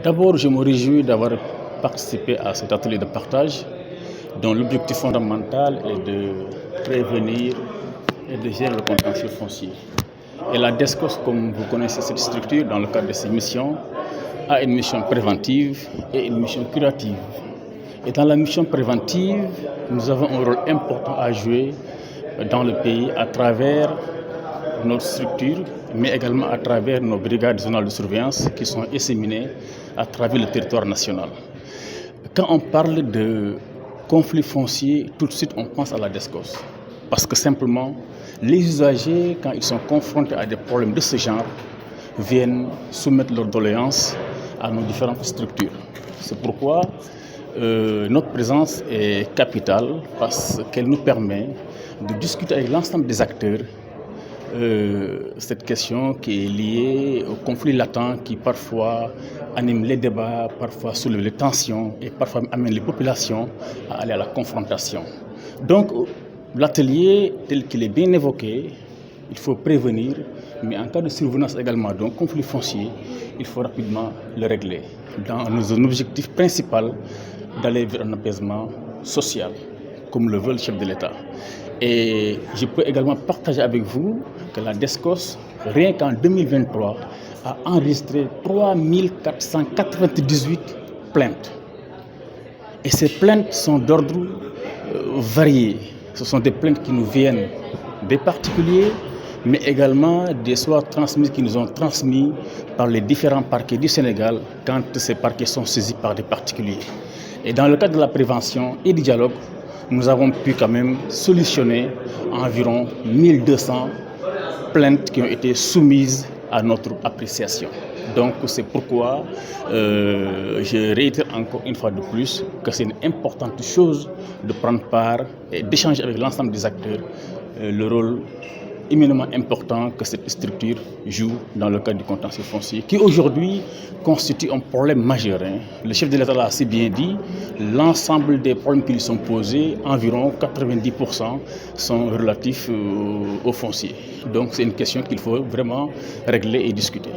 D'abord, je me réjouis d'avoir participé à cet atelier de partage dont l'objectif fondamental est de prévenir et de gérer le contentieux foncier. Et la DESCOS, comme vous connaissez cette structure, dans le cadre de ses missions, a une mission préventive et une mission curative. Et dans la mission préventive, nous avons un rôle important à jouer dans le pays à travers notre structure, mais également à travers nos brigades zonales de surveillance qui sont disséminées à travers le territoire national. Quand on parle de conflit foncier, tout de suite on pense à la DESCOS. Parce que simplement, les usagers, quand ils sont confrontés à des problèmes de ce genre, viennent soumettre leurs doléances à nos différentes structures. C'est pourquoi notre présence est capitale, parce qu'elle nous permet de discuter avec l'ensemble des acteurs cette question qui est liée au conflit latent qui parfois anime les débats, parfois soulève les tensions et parfois amène les populations à aller à la confrontation. Donc l'atelier tel qu'il est bien évoqué, il faut prévenir, mais en cas de survenance également d'un conflit foncier, il faut rapidement le régler dans un objectif principal d'aller vers un apaisement social, comme le veut le chef de l'État. Et je peux également partager avec vous que la DESCOS, rien qu'en 2023, a enregistré 3498 plaintes. Et ces plaintes sont d'ordre varié. Ce sont des plaintes qui nous viennent des particuliers, mais également des soins transmises qui nous ont transmis par les différents parquets du Sénégal quand ces parquets sont saisis par des particuliers. Et dans le cadre de la prévention et du dialogue, nous avons pu quand même solutionner environ 1200 plaintes qui ont été soumises à notre appréciation. Donc c'est pourquoi je réitère encore une fois de plus que c'est une importante chose de prendre part et d'échanger avec l'ensemble des acteurs le rôle éminemment important que cette structure joue dans le cadre du contentieux foncier, qui aujourd'hui constitue un problème majeur. Le chef de l'État l'a assez bien dit, l'ensemble des problèmes qui lui sont posés, environ 90% sont relatifs au foncier. Donc c'est une question qu'il faut vraiment régler et discuter.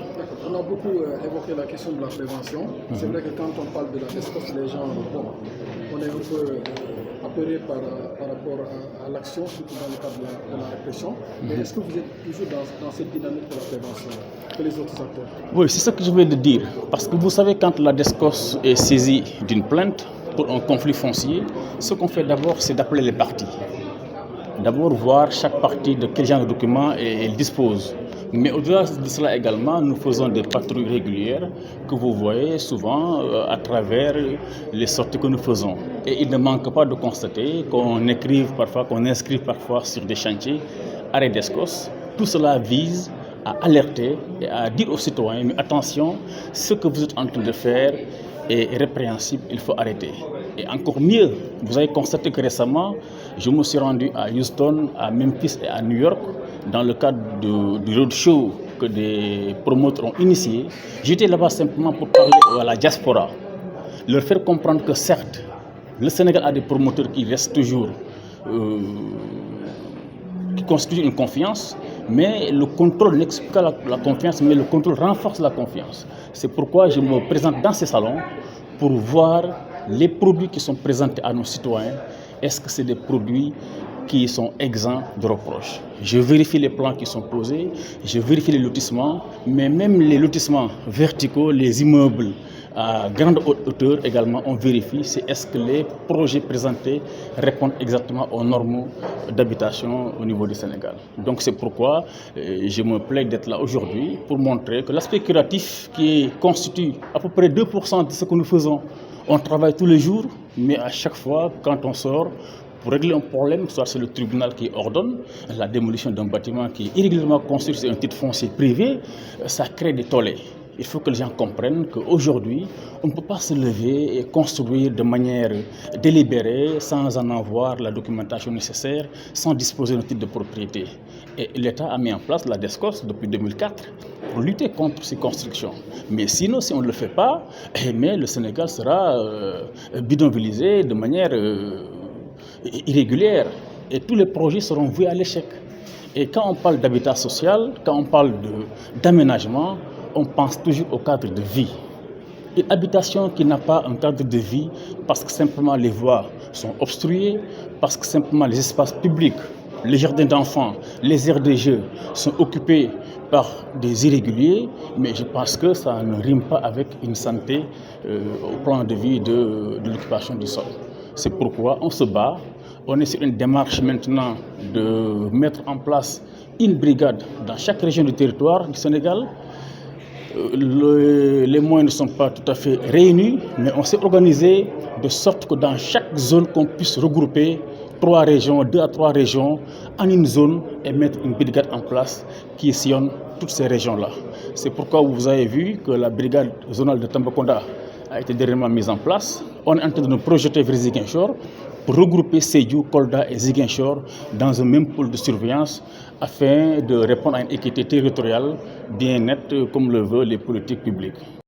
On a beaucoup évoqué la question de la prévention. C'est vrai que quand on parle de la DESCOS, les gens, on est un peu apeuré par rapport à l'action, surtout dans le cadre de la répression. Mais est-ce que vous êtes toujours dans cette dynamique de la prévention que les autres acteurs? Oui, c'est ce que je voulais dire. Parce que vous savez, quand la DESCOS est saisie d'une plainte pour un conflit foncier, ce qu'on fait d'abord, c'est d'appeler les parties. D'abord, voir chaque partie de quel genre de documents elle dispose. Mais au-delà de cela également, nous faisons des patrouilles régulières que vous voyez souvent à travers les sorties que nous faisons. Et il ne manque pas de constater qu'on écrive parfois, qu'on inscrive parfois sur des chantiers arrêt DESCOS. Tout cela vise à alerter et à dire aux citoyens, mais attention, ce que vous êtes en train de faire est répréhensible, il faut arrêter. Et encore mieux, vous avez constaté que récemment, je me suis rendu à Houston, à Memphis et à New York dans le cadre du roadshow que des promoteurs ont initié. J'étais là-bas simplement pour parler à la diaspora, leur faire comprendre que certes, le Sénégal a des promoteurs qui restent toujours, qui constituent une confiance, mais le contrôle n'explique pas la confiance, mais le contrôle renforce la confiance. C'est pourquoi je me présente dans ces salons pour voir les produits qui sont présentés à nos citoyens. Est-ce que c'est des produits qui sont exempts de reproches? Je vérifie les plans qui sont posés, je vérifie les lotissements, mais même les lotissements verticaux, les immeubles à grande hauteur également, on vérifie est-ce que les projets présentés répondent exactement aux normes d'habitation au niveau du Sénégal. Donc c'est pourquoi je me plais d'être là aujourd'hui pour montrer que l'aspect curatif qui constitue à peu près 2% de ce que nous faisons, on travaille tous les jours, mais à chaque fois quand on sort, pour régler un problème, soit c'est le tribunal qui ordonne la démolition d'un bâtiment qui est irrégulièrement construit sur un titre foncier privé, ça crée des tollés. Il faut que les gens comprennent qu'aujourd'hui, on ne peut pas se lever et construire de manière délibérée sans en avoir la documentation nécessaire, sans disposer d'un titre de propriété. Et l'État a mis en place la DESCOS depuis 2004 pour lutter contre ces constructions. Mais sinon, si on ne le fait pas, mais le Sénégal sera bidonvillisé de manière irrégulière et tous les projets seront voués à l'échec. Et quand on parle d'habitat social, quand on parle d'aménagement, on pense toujours au cadre de vie. Une habitation qui n'a pas un cadre de vie parce que simplement les voies sont obstruées, parce que simplement les espaces publics, les jardins d'enfants, les aires de jeux sont occupés par des irréguliers, mais je pense que ça ne rime pas avec une santé au plan de vie de l'occupation du sol. C'est pourquoi on se bat. On est sur une démarche maintenant de mettre en place une brigade dans chaque région du territoire du Sénégal. Les moyens ne sont pas tout à fait réunis, mais on s'est organisé de sorte que dans chaque zone, qu'on puisse regrouper 3 régions, 2 à 3 régions en une zone et mettre une brigade en place qui sillonne toutes ces régions-là. C'est pourquoi vous avez vu que la brigade zonale de Tambacounda a été dernièrement mise en place. On est en train de nous projeter vers Ziguinchor pour regrouper Sédhiou, Kolda et Ziguinchor dans un même pôle de surveillance afin de répondre à une équité territoriale bien nette comme le veulent les politiques publiques.